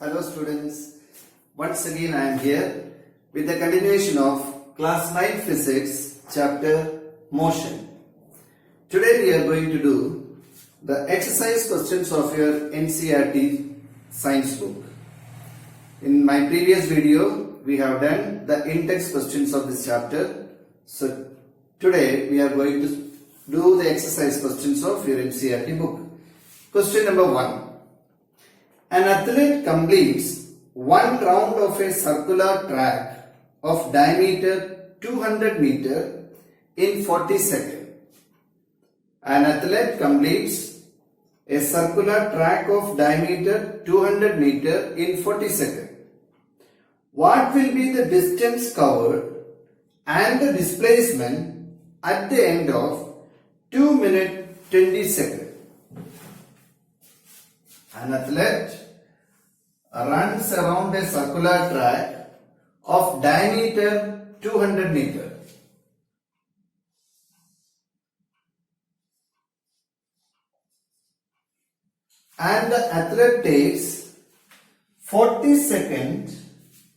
Hello students, once again I am here with the continuation of class 9 physics chapter motion. Today we are going to do the exercise questions of your NCERT science book. In my previous video we have done the in-text questions of this chapter. So today we are going to do the exercise questions of your NCERT book. Question number 1. An athlete completes one round of a circular track of diameter 200 meter in 40 seconds. An athlete completes a circular track of diameter 200 meter in 40 seconds. What will be the distance covered and the displacement at the end of 2 minutes 20 seconds? An athlete runs around a circular track of diameter 200 meter. And the athlete takes 40 seconds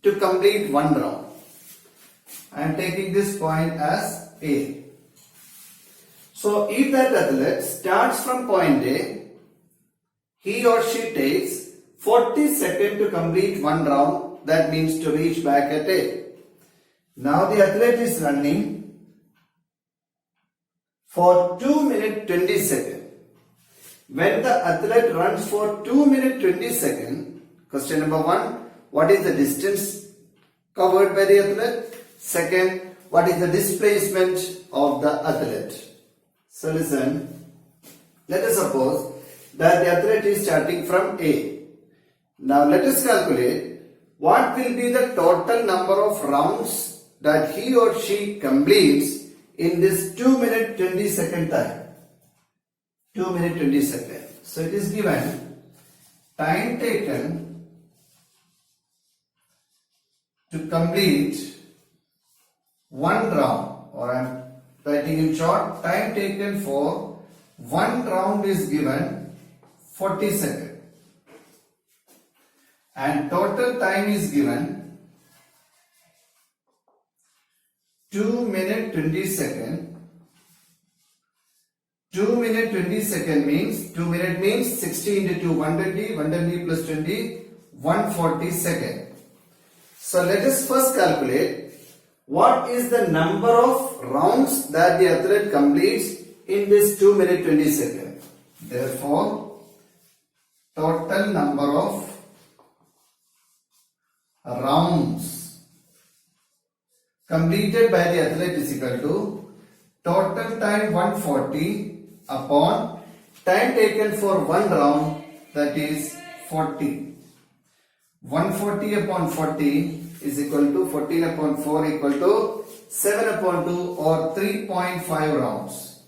to complete one round. I am taking this point as A. So if that athlete starts from point A, he or she takes 40 seconds to complete one round, that means to reach back at A. Now the athlete is running for 2 minutes 20 seconds. When the athlete runs for 2 minutes 20 seconds, question number 1, what is the distance covered by the athlete? Second, what is the displacement of the athlete? So listen, let us suppose that the athlete is starting from A. Now let us calculate what will be the total number of rounds that he or she completes in this 2 minute 20 second time. 2 minute 20 seconds. So it is given time taken to complete one round, or I am writing in short, time taken for one round is given 40 seconds. And total time is given 2 minutes 20 seconds. 2 minutes 20 seconds means 2 minutes means 60 into 2 120, 120 plus 20 140 seconds. So let us first calculate what is the number of rounds that the athlete completes in this 2 minutes 20 seconds. Therefore, total number of rounds completed by the athlete is equal to total time 140 upon time taken for one round, that is 40. 140 upon 40 is equal to 14 upon 4 equal to 7 upon 2, or 3.5 rounds.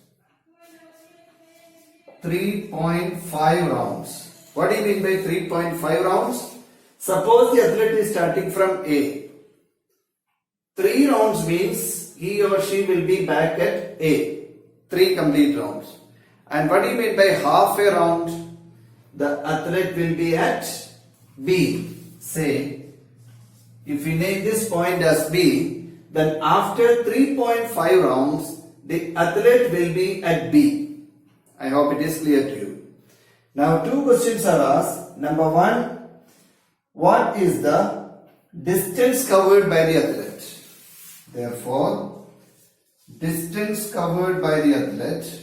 3.5 rounds. What do you mean by 3.5 rounds? Suppose the athlete is starting from A. 3 rounds means he or she will be back at A. 3 complete rounds. And what do you mean by half a round? The athlete will be at B. Say, if we name this point as B, then after 3.5 rounds, the athlete will be at B. I hope it is clear to you. Now 2 questions are asked. Number 1, what is the distance covered by the athlete? Therefore, distance covered by the athlete.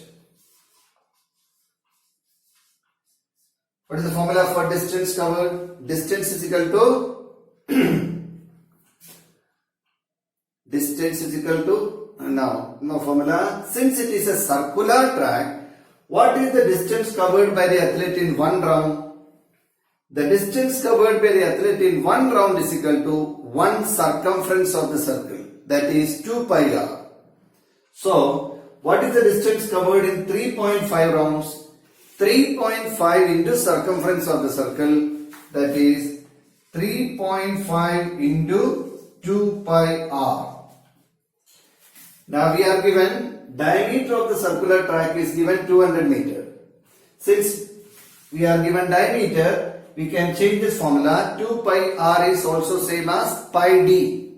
What is the formula for distance covered? Distance is equal to distance is equal to no formula. Since it is a circular track, what is the distance covered by the athlete in one round? The distance covered by the athlete in one round is equal to one circumference of the circle, that is 2 pi r. So, what is the distance covered in 3.5 rounds? 3.5 into circumference of the circle, that is 3.5 into 2 pi r. Now we are given diameter of the circular track is given 200 meter. Since we are given diameter, we can change this formula. 2 pi r is also same as pi d,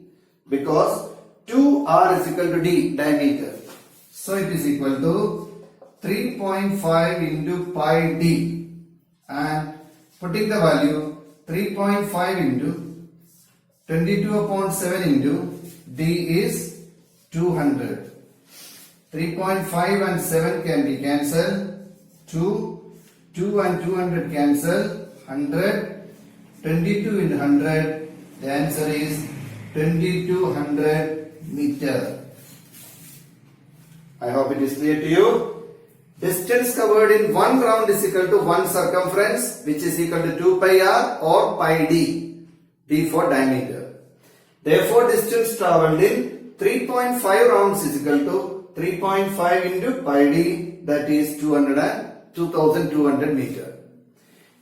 because 2r is equal to d, diameter. So it is equal to 3.5 into pi d, and putting the value 3.5 into 22 upon 7 into d is 200. 3.5 and 7 can be cancelled. 2 and 200 cancel. 100. 22 into 100. The answer is 2200 meter. I hope it is clear to you. Distance covered in one round is equal to one circumference, which is equal to 2 pi r or pi d. D for diameter. Therefore, distance travelled in 3.5 rounds is equal to 3.5 into pi d, that is 2200 meter.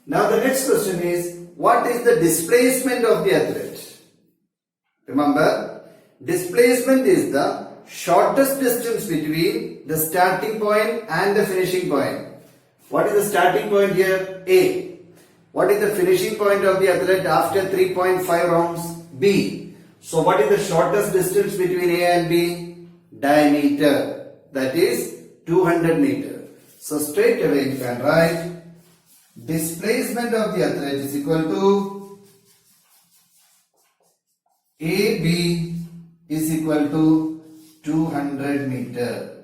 Now the next question is, what is the displacement of the athlete? Remember, displacement is the shortest distance between the starting point and the finishing point. What is the starting point here? A. What is the finishing point of the athlete after 3.5 rounds? B. So what is the shortest distance between A and B? Diameter, that is 200 meter. So straight away you can write displacement of the athlete is equal to AB is equal to 200 meter.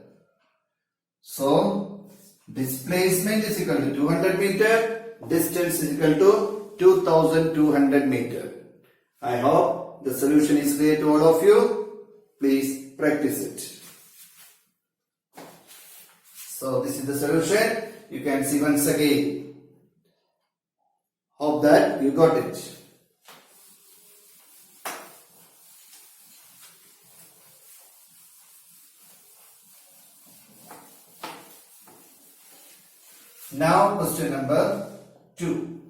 So displacement is equal to 200 meter, distance is equal to 2200 meter. I hope the solution is clear to all of you. Please practice it. So this is the solution. You can see once again. Hope that you got it. Now question number 2.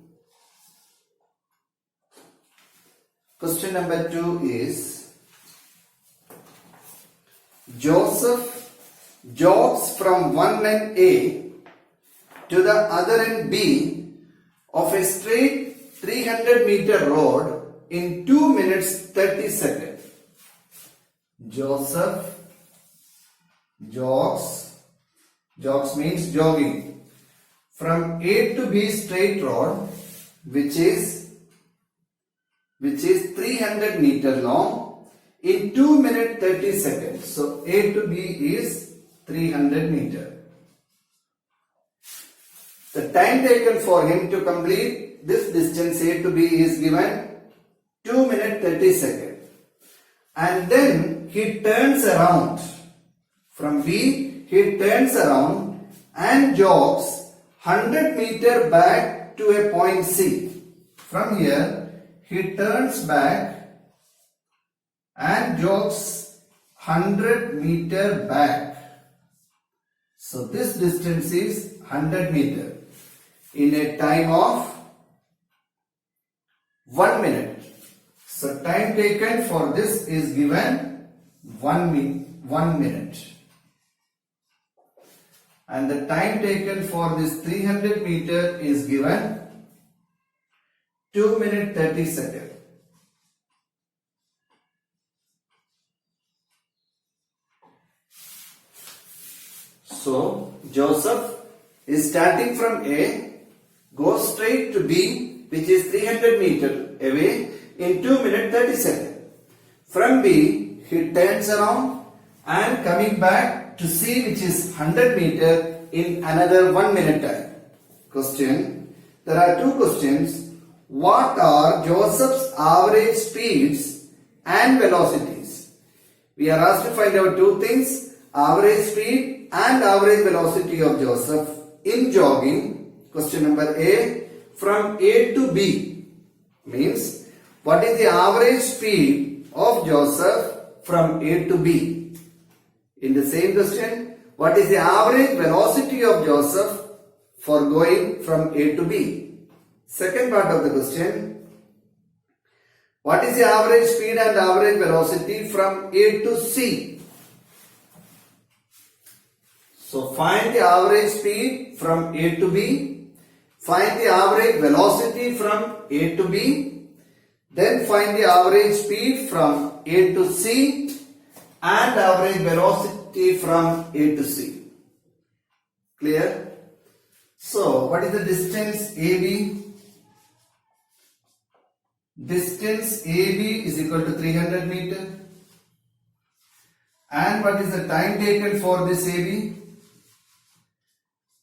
Question number 2 is, Joseph jogs from one end A to the other end B of a straight 300 meter road in 2 minutes 30 seconds. Joseph jogs means jogging from A to B straight road, which is 300 meter long in 2 minutes 30 seconds. So A to B is 300 meter. The time taken for him to complete this distance A to B is given 2 minutes 30 seconds. And then he turns around. From B, he turns around and jogs 100 meter back to a point C. From here, he turns back and jogs 100 meter back. So this distance is 100 meter in a time of 1 minute. So time taken for this is given 1 minute. And the time taken for this 300 meter is given 2 minutes 30 seconds. So Joseph is starting from A, goes straight to B, which is 300 meter away in 2 minutes 30 seconds. From B, he turns around and coming back to C, which is 100 meter in another 1 minute time. Question. There are two questions. What are Joseph's average speeds and velocities? We are asked to find out two things. Average speed and average velocity of Joseph in jogging. Question number A. From A to B means what is the average speed of Joseph from A to B? In the same question, what is the average velocity of Joseph for going from A to B? Second part of the question, what is the average speed and average velocity from A to C? So find the average speed from A to B. find the average velocity from A to B, then find the average speed from A to C and average velocity from A to C. Clear? So, what is the distance AB? Distance AB is equal to 300 meter. And what is the time taken for this AB?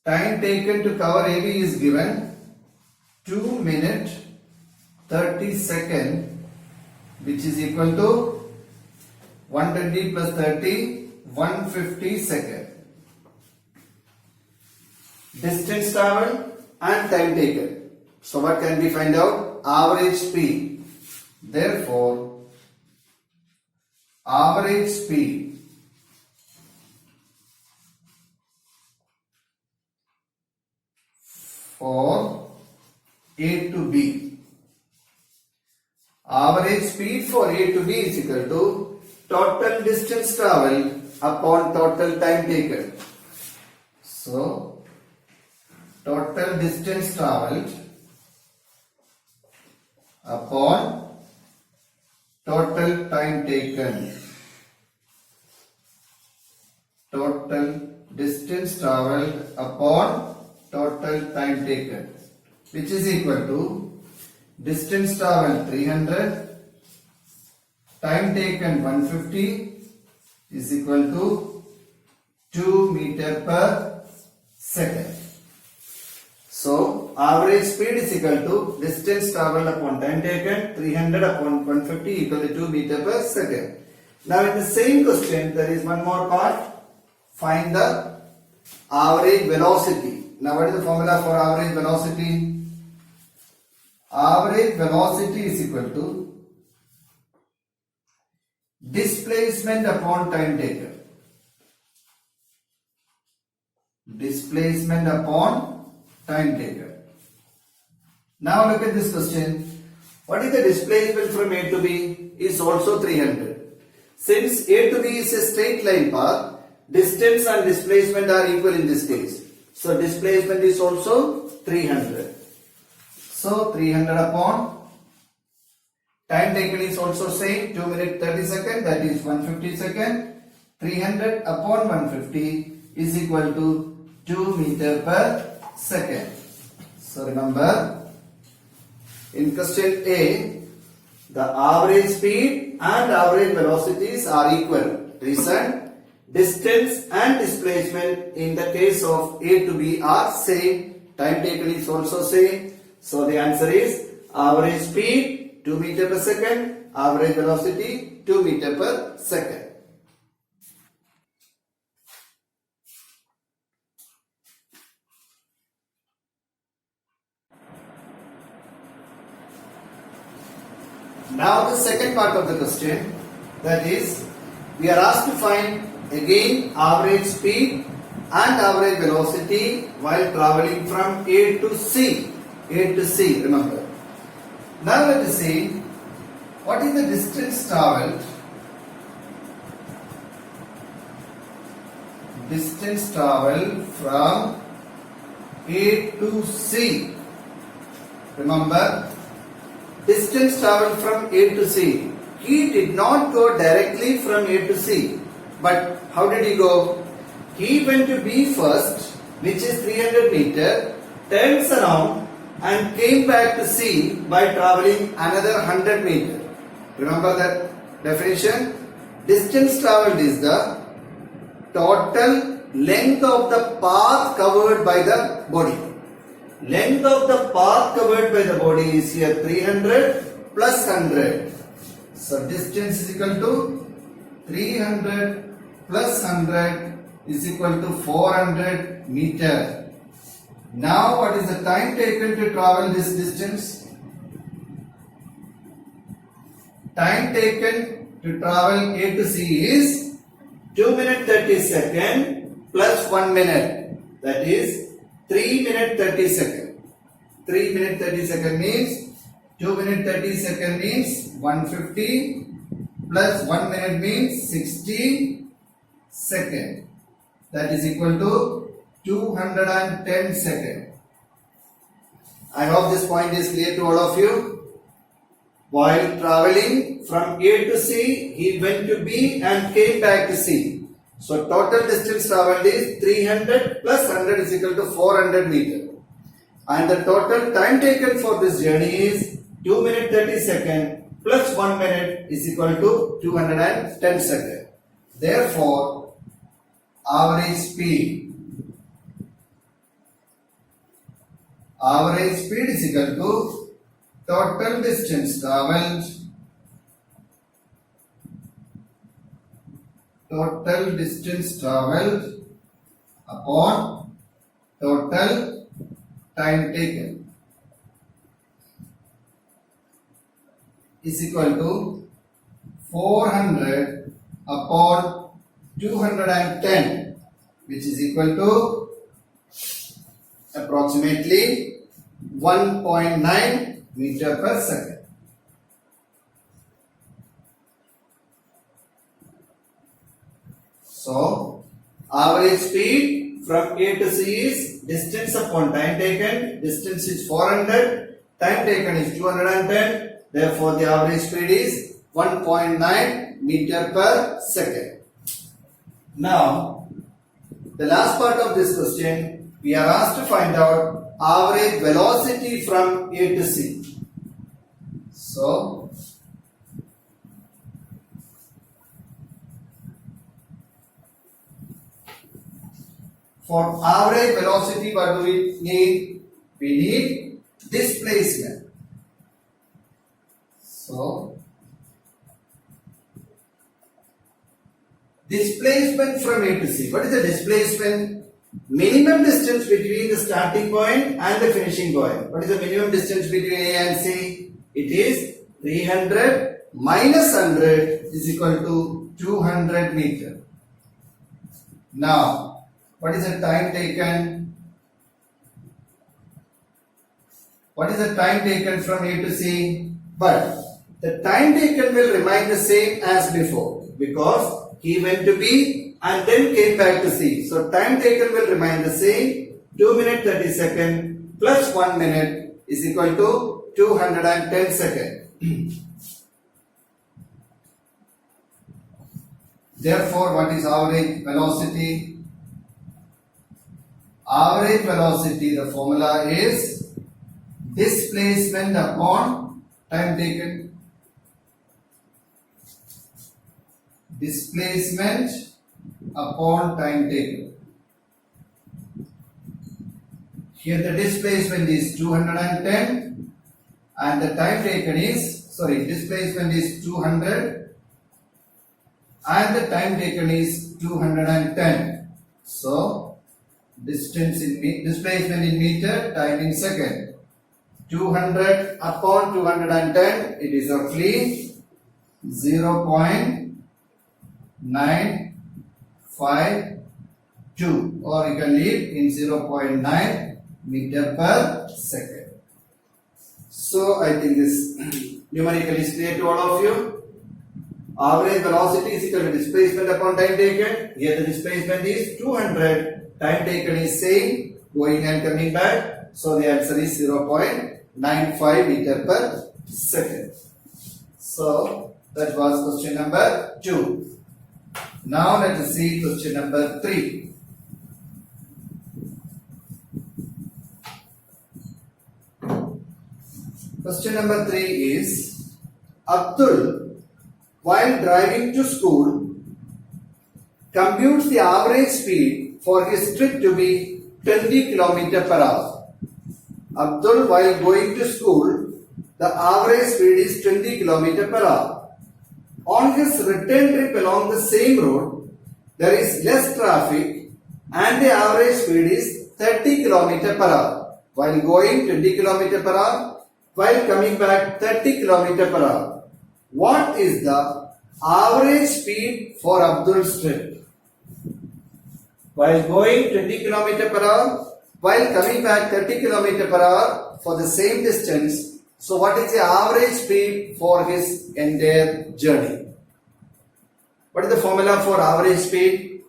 Time taken to cover AB is given 2 minutes 30 seconds, which is equal to 120 plus 30, 150 seconds. Distance traveled and time taken. So what can we find out? Average speed. Therefore, average speed for A to B. Average speed for A to B is equal to total distance travelled upon total time taken. So, total distance travelled upon total time taken. Total distance travelled upon total time taken, which is equal to distance travelled 300, time taken 150 is equal to 2 meter per second. So, average speed is equal to distance travelled upon time taken 300 upon 150 equal to 2 meter per second. Now, in the same question, there is one more part. Find the average velocity. Now, what is the formula for average velocity? Average velocity is equal to displacement upon time taken. Displacement upon time taken. Now look at this question. What is the displacement from A to B? Is also 300. Since A to B is a straight line path, distance and displacement are equal in this case. So displacement is also 300. So 300 upon time taken is also same, 2 minutes 30 seconds, that is 150 seconds. 300 upon 150 is equal to 2 meter per second. So remember, in question A, the average speed and average velocities are equal. Reason, distance and displacement in the case of A to B are same. Time taken is also same. So the answer is average speed 2 meter per second, average velocity 2 meter per second. Now the second part of the question, that is, we are asked to find again average speed and average velocity while travelling from A to C. A to C, remember. Now let us see what is the distance travelled. Distance travelled from A to C. Remember, distance travelled from A to C. He did not go directly from A to C. But how did he go? He went to B first, which is 300 meter, turns around and came back to C by travelling another 100 meter. Remember that definition? Distance travelled is the total length of the path covered by the body. Length of the path covered by the body is here 300 plus 100. So distance is equal to 300 plus 100 is equal to 400 meter. Now what is the time taken to travel this distance? Time taken to travel A to C is 2 minutes 30 seconds plus 1 minute. That is 3 minutes 30 seconds. 3 minutes 30 seconds means 2 minutes 30 seconds means 150 plus 1 minute means 60 seconds. That is equal to 210 seconds. I hope this point is clear to all of you. While traveling from A to C, he went to B and came back to C. So total distance traveled is 300 plus 100 is equal to 400 meter. And the total time taken for this journey is 2 minutes 30 seconds plus 1 minute is equal to 210 seconds. Therefore, average speed is equal to total distance traveled upon total time taken is equal to 400 upon 210, which is equal to approximately 1.9 meter per second. So, average speed from A to C is distance upon time taken. Distance is 400, time taken is 210. Therefore, the average speed is 1.9 meter per second. Now, the last part of this question, we are asked to find out average velocity from A to C. So, for average velocity, what do we need? We need displacement. So, displacement from A to C. What is the displacement? Minimum distance between the starting point and the finishing point. What is the minimum distance between A and C? It is 300 minus 100 is equal to 200 meter. Now, what is the time taken? What is the time taken from A to C? But the time taken will remain the same as before because he went to B and then came back to C. So time taken will remain the same. 2 minutes 30 seconds plus 1 minute is equal to 210 seconds. Therefore, what is average velocity? Average velocity, the formula is displacement upon time taken. Displacement upon time taken. Here the displacement is 210 and the time taken is, displacement is 200 and the time taken is 210. So, displacement in meter, time in second. 200 upon 210, it is roughly 0.952, or you can leave in 0.9 meter per second. So I think this numerical is clear to all of you. Average velocity is equal to displacement upon time taken. Here the displacement is 200, time taken is same, going and coming back. So the answer is 0.95 meter per second. So that was question number 2. Now let us see question number 3. Question number 3 is, Abdul, while driving to school, computes the average speed for his trip to be 20 km per hour. Abdul, while going to school, the average speed is 20 km per hour. On his return trip along the same road, there is less traffic and the average speed is 30 km per hour. While going 20 km per hour, while coming back 30 km per hour. What is the average speed for Abdul's trip? While going 20 km per hour, while coming back 30 km per hour for the same distance. So what is the average speed for his entire journey? What is the formula for average speed?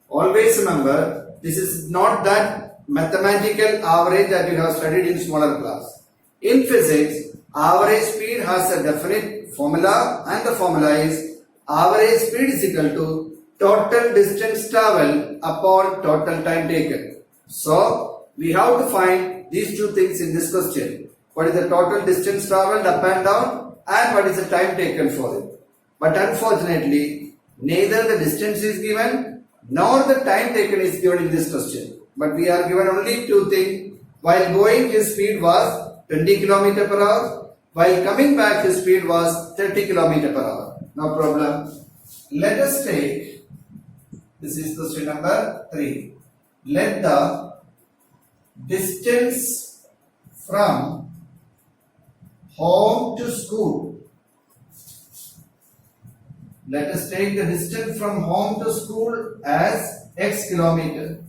Always remember, this is not that mathematical average that you have studied in smaller class. In physics, average speed has a definite formula, and the formula is average speed is equal to total distance traveled upon total time taken. So, we have to find these two things in this question. What is the total distance traveled up and down, and what is the time taken for it. But unfortunately, neither the distance is given nor the time taken is given in this question. But we are given only two things. While going, his speed was 20 km per hour. While coming back, his speed was 30 km per hour. No problem. Let us take, this is question number 3. Let the distance from home to school. Let us take the distance from home to school as x kilometer.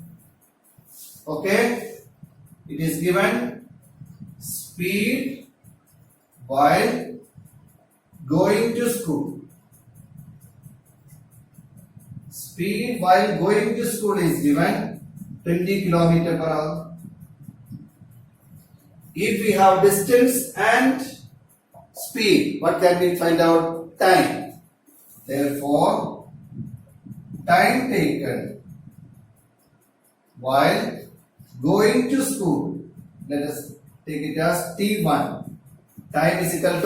Okay, it is given speed while going to school. Speed while going to school is given 20 km per hour. If we have distance and speed, what can we find out? Time. Therefore, time taken while going to school, let us take it as T1. Time is equal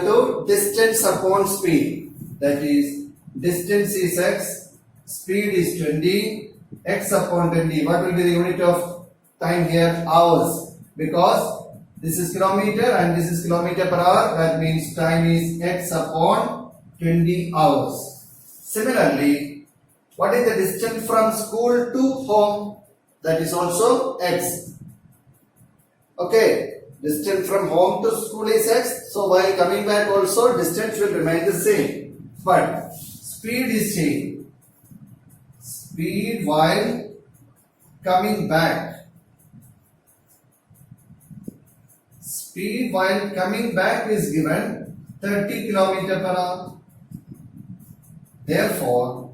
to distance upon speed. That is, distance is x, speed is 20, x upon 20. What will be the unit of time here? Hours. Because this is kilometer and this is kilometer per hour. That means time is x upon 20 hours. Similarly, what is the distance from school to home? That is also x. Okay, distance from home to school is x. So while coming back also, distance will remain the same. But speed is same. Speed while coming back. Speed while coming back is given 30 km per hour. Therefore,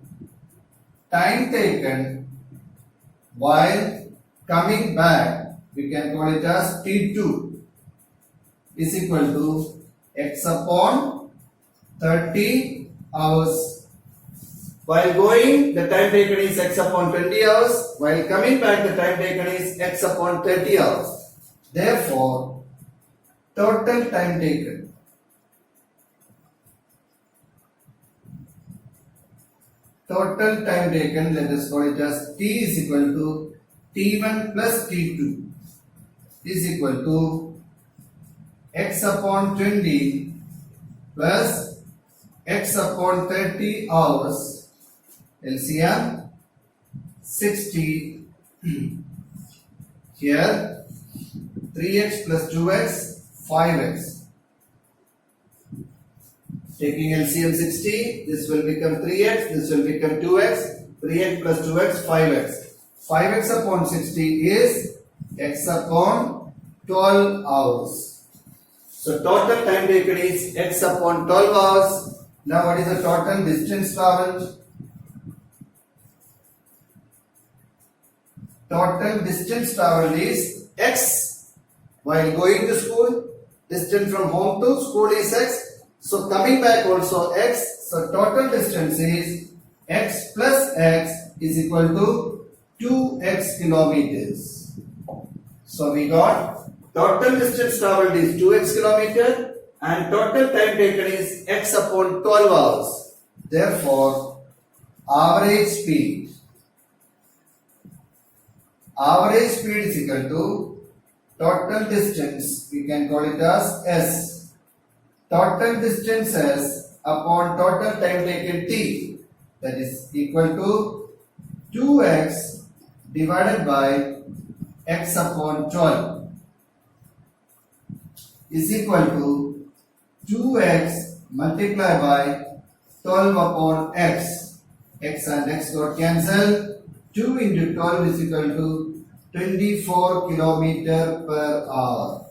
time taken while coming back, we can call it as T2, is equal to x upon 30 hours. While going, the time taken is x upon 20 hours. While coming back, the time taken is x upon 30 hours. Therefore, total time taken. Total time taken, let us call it as T is equal to T1 plus T2 is equal to x upon 20 plus x upon 30 hours. LCM 60. Here 3x plus 2x 5x. Taking LCM 60, this will become 3x, this will become 2x, 3x plus 2x, 5x. 5x upon 60 is x upon 12 hours. So total time taken is x upon 12 hours. Now what is the total distance traveled? Total distance traveled is x while going to school. Distance from home to school is x. So coming back also x. So total distance is x plus x is equal to 2x kilometers. So we got total distance traveled is 2x kilometer and total time taken is x upon 12 hours. Therefore, average speed is equal to total distance, we can call it as S. Total distance S upon total time taken T, that is equal to 2x divided by x upon 12 is equal to 2x multiplied by 12 upon x. X and x got cancelled. 2 into 12 is equal to 24 km per hour.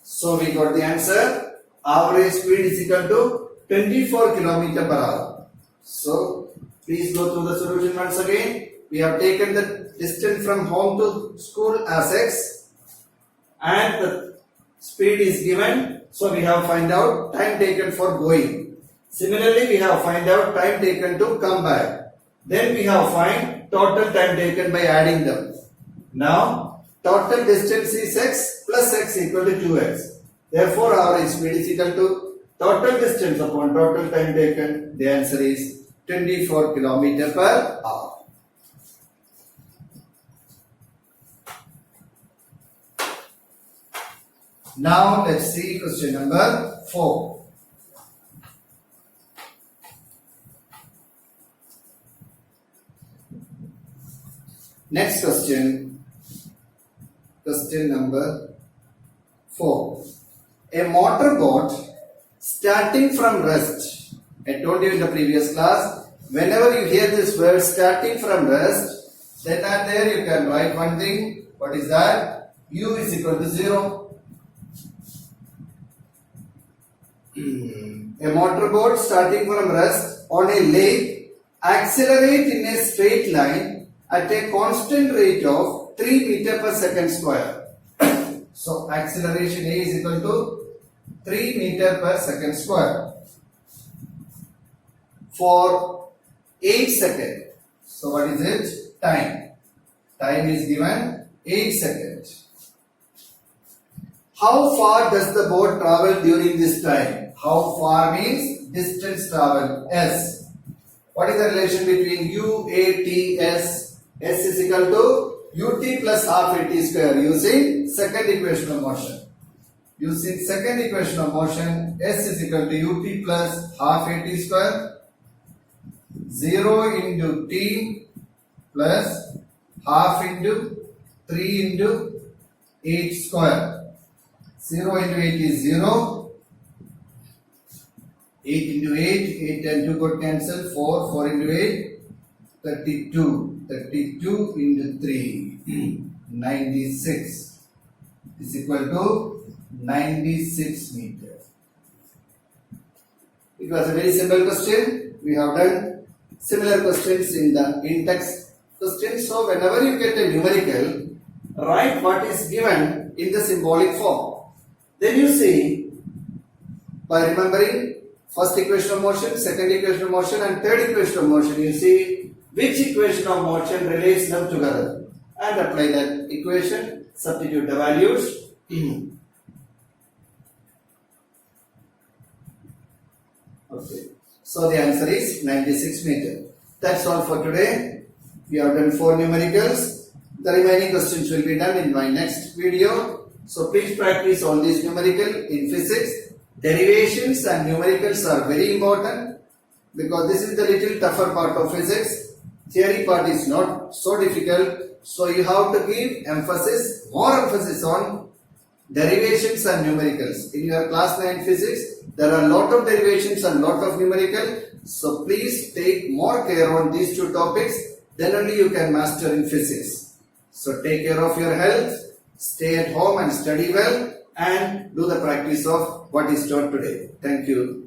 So we got the answer. Average speed is equal to 24 km per hour. So please go through the solution once again. We have taken the distance from home to school as x and the speed is given. So we have find out time taken for going. Similarly, we have find out time taken to come back. Then we have find total time taken by adding them. Now total distance is x plus x equal to 2x. Therefore, average speed is equal to total distance upon total time taken. The answer is 24 km per hour. Now let's see question number 4. Next question number 4. A motorboat starting from rest. I told you in the previous class, whenever you hear this word starting from rest, then and there you can write one thing. What is that? U is equal to 0. A motorboat starting from rest on a lake accelerate in a straight line at a constant rate of 3 meter per second square. So acceleration A is equal to 3 meter per second square for 8 seconds. So what is it? Time. Time is given 8 seconds. How far does the boat travel during this time? How far means distance travel, S. What is the relation between U, A, T, S? S is equal to ut plus half at square using second equation of motion. Using second equation of motion, S is equal to ut plus half at square, 0 into t plus half into 3 into 8 square. 0 into 8 is 0. 8 into 8, 8 and 2 got cancelled. 4, 4 into 8, 32. 32 into 3, 96 is equal to 96 meters. It was a very simple question. We have done similar questions in the in-text questions. So whenever you get a numerical, write what is given in the symbolic form. Then you see, by remembering first equation of motion, second equation of motion and third equation of motion, you see which equation of motion relates them together and apply that equation, substitute the values. Okay. So the answer is 96 meters. That's all for today. We have done 4 numericals. The remaining questions will be done in my next video. So please practice all these numerical in physics. Derivations and numericals are very important because this is the little tougher part of physics. Theory part is not so difficult. So you have to give emphasis, more emphasis on derivations and numericals. In your class 9 physics, there are a lot of derivations and lot of numerical. So please take more care on these 2 topics. Then only you can master in physics. So take care of your health. Stay at home and study well and do the practice of what is taught today. Thank you.